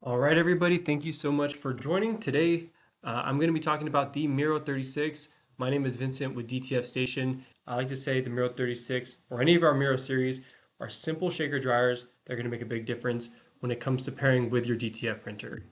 All right, everybody, thank you so much for joining. Today, I'm going to be talking about the Miro 36. My name is Vincent with DTF Station. I like to say the Miro 36 or any of our Miro series are simple shaker dryers that are going to make a big difference when it comes to pairing with your DTF printer.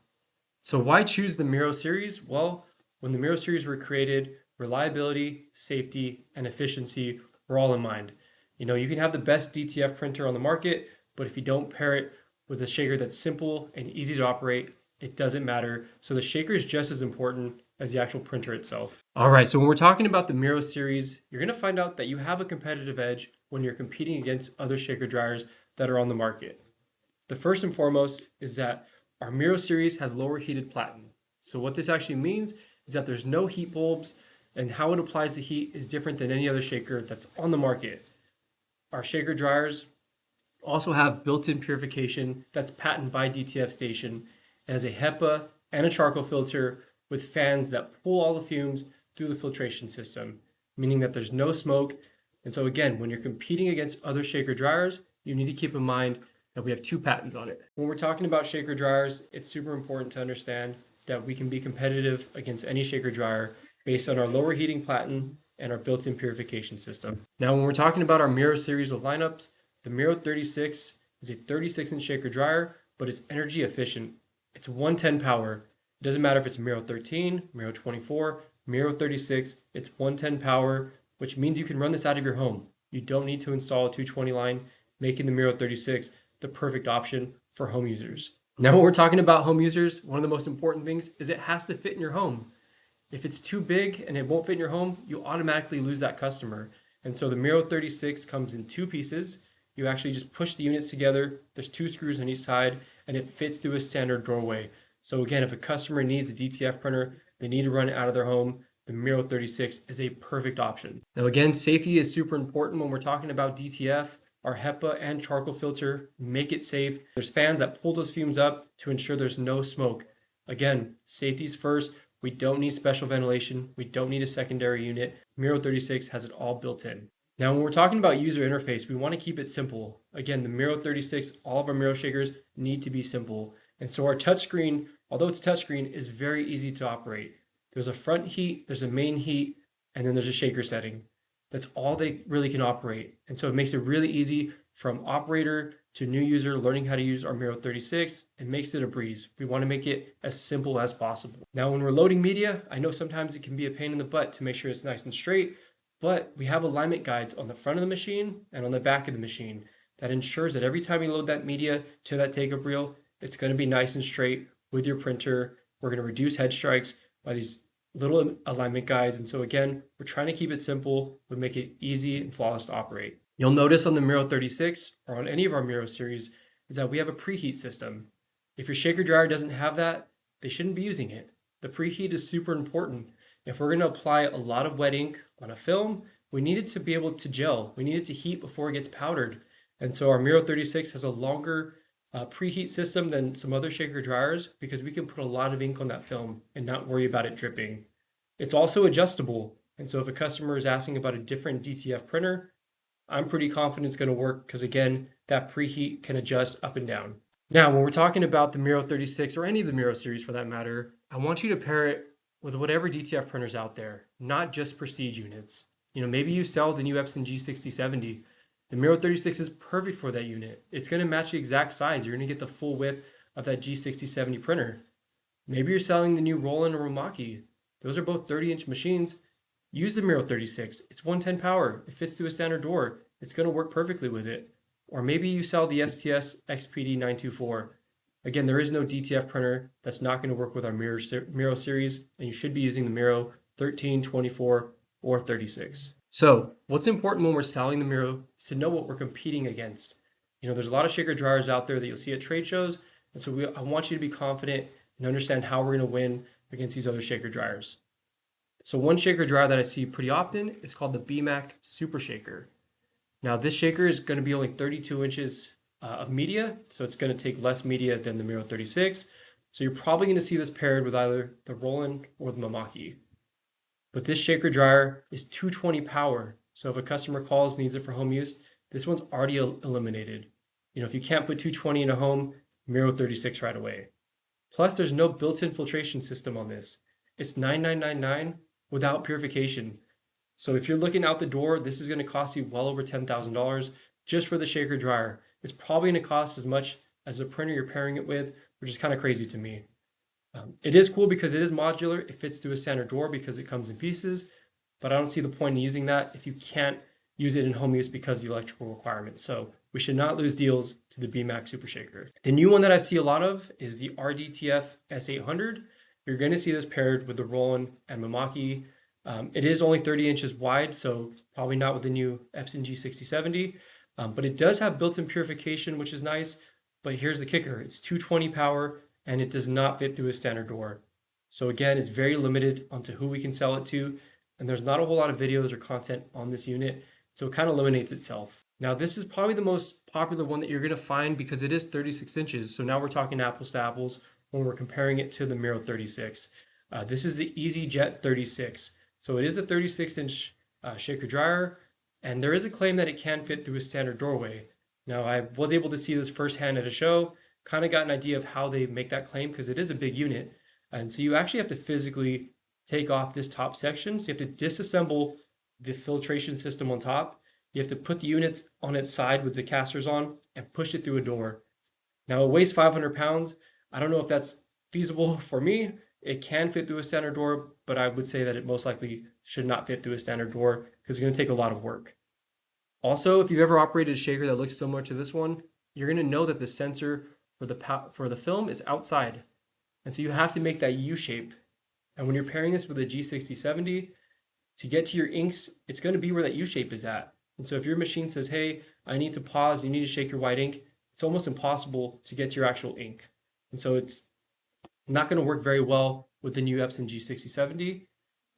So why choose the Miro series? Well, when the Miro series were created, reliability, safety, and efficiency were all in mind. You can have the best DTF printer on the market, but if you don't pair it with a shaker that's simple and easy to operate, it doesn't matter. So the shaker is just as important as the actual printer itself. All right, so when we're talking about the Miro series, you're gonna find out that you have a competitive edge when you're competing against other shaker dryers that are on the market. The first and foremost is that our Miro series has lower heated platen. So what this actually means is that there's no heat bulbs, and how it applies the heat is different than any other shaker that's on the market. Our shaker dryers also have built-in purification that's patented by DTF Station. It has a HEPA and a charcoal filter with fans that pull all the fumes through the filtration system, meaning that there's no smoke. And so again, when you're competing against other shaker dryers, you need to keep in mind that we have two patents on it. When we're talking about shaker dryers, it's super important to understand that we can be competitive against any shaker dryer based on our lower heating platen and our built-in purification system. Now, when we're talking about our Miro series of lineups, the Miro 36 is a 36-inch shaker dryer, but it's energy efficient. It's 110 power. It doesn't matter if it's Miro 13, Miro 24, Miro 36, it's 110 power, which means you can run this out of your home. You don't need to install a 220 line, making the Miro 36 the perfect option for home users. Now, when we're talking about home users, one of the most important things is it has to fit in your home. If it's too big and it won't fit in your home, you automatically lose that customer. And so the Miro 36 comes in two pieces. You actually just push the units together. There's two screws on each side and it fits through a standard doorway. So again, if a customer needs a DTF printer, they need to run it out of their home, the Miro 36 is a perfect option. Now again, safety is super important when we're talking about DTF. Our HEPA and charcoal filter make it safe. There's fans that pull those fumes up to ensure there's no smoke. Again, safety's first. We don't need special ventilation. We don't need a secondary unit. Miro 36 has it all built in. Now, when we're talking about user interface, we want to keep it simple. Again, the Miro 36, all of our Miro shakers need to be simple. And so our touchscreen, although it's touchscreen, is very easy to operate. There's a front heat, there's a main heat, and then there's a shaker setting. That's all they really can operate. And so it makes it really easy from operator to new user learning how to use our Miro 36 and makes it a breeze. We want to make it as simple as possible. Now, when we're loading media, I know sometimes it can be a pain in the butt to make sure it's nice and straight, but we have alignment guides on the front of the machine and on the back of the machine that ensures that every time you load that media to that take-up reel, it's going to be nice and straight with your printer. We're going to reduce head strikes by these little alignment guides. And so again, we're trying to keep it simple, but make it easy and flawless to operate. You'll notice on the Miro 36 or on any of our Miro series is that we have a preheat system. If your shaker dryer doesn't have that, they shouldn't be using it. The preheat is super important. If we're going to apply a lot of wet ink on a film, we need it to be able to gel. We need it to heat before it gets powdered. And so our Miro 36 has a longer preheat system than some other shaker dryers because we can put a lot of ink on that film and not worry about it dripping. It's also adjustable. And so if a customer is asking about a different DTF printer, I'm pretty confident it's going to work because again, that preheat can adjust up and down. Now, when we're talking about the Miro 36 or any of the Miro series for that matter, I want you to pair it with whatever DTF printers out there, not just Prestige units. Maybe you sell the new Epson G6070. The Miro 36 is perfect for that unit. It's going to match the exact size. You're going to get the full width of that G6070 printer. Maybe you're selling the new Roland or Romaki. Those are both 30-inch machines. Use the Miro 36. It's 110 power. It fits to a standard door. It's going to work perfectly with it. Or maybe you sell the STS XPD 924. Again, there is no DTF printer that's not going to work with our Miro series, and you should be using the Miro 13, 24, or 36. So what's important when we're selling the Miro is to know what we're competing against. There's a lot of shaker dryers out there that you'll see at trade shows, and so I want you to be confident and understand how we're going to win against these other shaker dryers. So one shaker dryer that I see pretty often is called the BMAC Super Shaker. Now this shaker is going to be only 32 inches of media, so it's going to take less media than the Miro 36. So you're probably going to see this paired with either the Roland or the Mamaki. But this shaker dryer is 220 power, so if a customer calls, needs it for home use, this one's already eliminated. If you can't put 220 in a home, Miro 36 right away. Plus, there's no built-in filtration system on this. It's $9,999 without purification. So if you're looking out the door, this is going to cost you well over $10,000 just for the shaker dryer. It's probably going to cost as much as the printer you're pairing it with, which is kind of crazy to me. It is cool because it is modular. It fits through a standard door because it comes in pieces, but I don't see the point in using that if you can't use it in home use because of the electrical requirements. So we should not lose deals to the BMAX Super Shaker. The new one that I see a lot of is the RDTF S800. You're going to see this paired with the Roland and Mamaki. It is only 30 inches wide, so probably not with the new Epson G6070, but it does have built-in purification, which is nice. But here's the kicker. It's 220 power, and it does not fit through a standard door. So again, it's very limited onto who we can sell it to, and there's not a whole lot of videos or content on this unit, so it kind of eliminates itself. Now, this is probably the most popular one that you're going to find because it is 36 inches. So now we're talking apples to apples when we're comparing it to the Miro 36. This is the EasyJet 36. So it is a 36-inch shaker dryer, and there is a claim that it can fit through a standard doorway. Now, I was able to see this firsthand at a show, kind of got an idea of how they make that claim because it is a big unit. And so you actually have to physically take off this top section. So you have to disassemble the filtration system on top. You have to put the units on its side with the casters on and push it through a door. Now, it weighs 500 pounds. I don't know if that's feasible for me. It can fit through a standard door, but I would say that it most likely should not fit through a standard door because it's going to take a lot of work. Also, if you've ever operated a shaker that looks similar to this one, you're going to know that the sensor for the film is outside. And so you have to make that U shape. And when you're pairing this with a G6070, to get to your inks, it's going to be where that U shape is at. And so if your machine says, hey, I need to pause, you need to shake your white ink, it's almost impossible to get to your actual ink. And so it's not going to work very well with the new Epson G6070.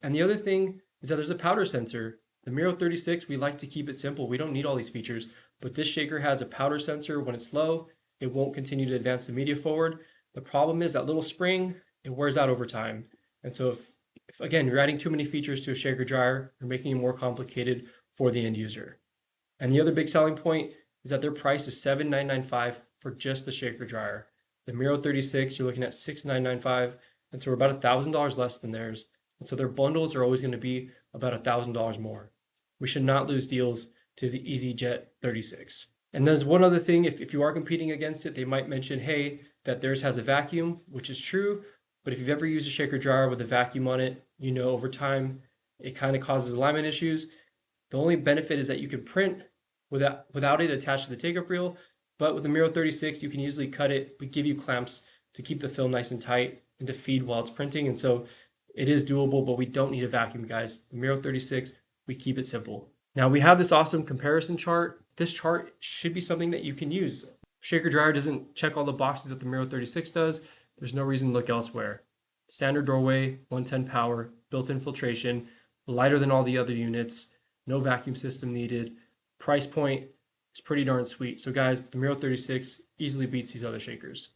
And the other thing is that there's a powder sensor. The Miro 36, we like to keep it simple. We don't need all these features, but this shaker has a powder sensor. When it's low, it won't continue to advance the media forward. The problem is that little spring, it wears out over time. And so if again, you're adding too many features to a shaker dryer, you're making it more complicated for the end user. And the other big selling point is that their price is $7,995 for just the shaker dryer. The Miro 36, you're looking at $6,995, and so we're about $1,000 less than theirs. And so their bundles are always going to be about $1,000 more. We should not lose deals to the EasyJet 36. And there's one other thing, if you are competing against it, they might mention, hey, that theirs has a vacuum, which is true. But if you've ever used a shaker dryer with a vacuum on it, you know over time it kind of causes alignment issues. The only benefit is that you can print without it attached to the take-up reel. But with the Miro 36, you can easily cut it. We give you clamps to keep the film nice and tight and to feed while it's printing. And so it is doable, but we don't need a vacuum, guys. The Miro 36, we keep it simple. Now we have this awesome comparison chart. This chart should be something that you can use. Shaker dryer doesn't check all the boxes that the Miro 36 does. There's no reason to look elsewhere. Standard doorway, 110 power, built-in filtration, lighter than all the other units, no vacuum system needed. Price point is pretty darn sweet. So guys, the Miro 36 easily beats these other shakers.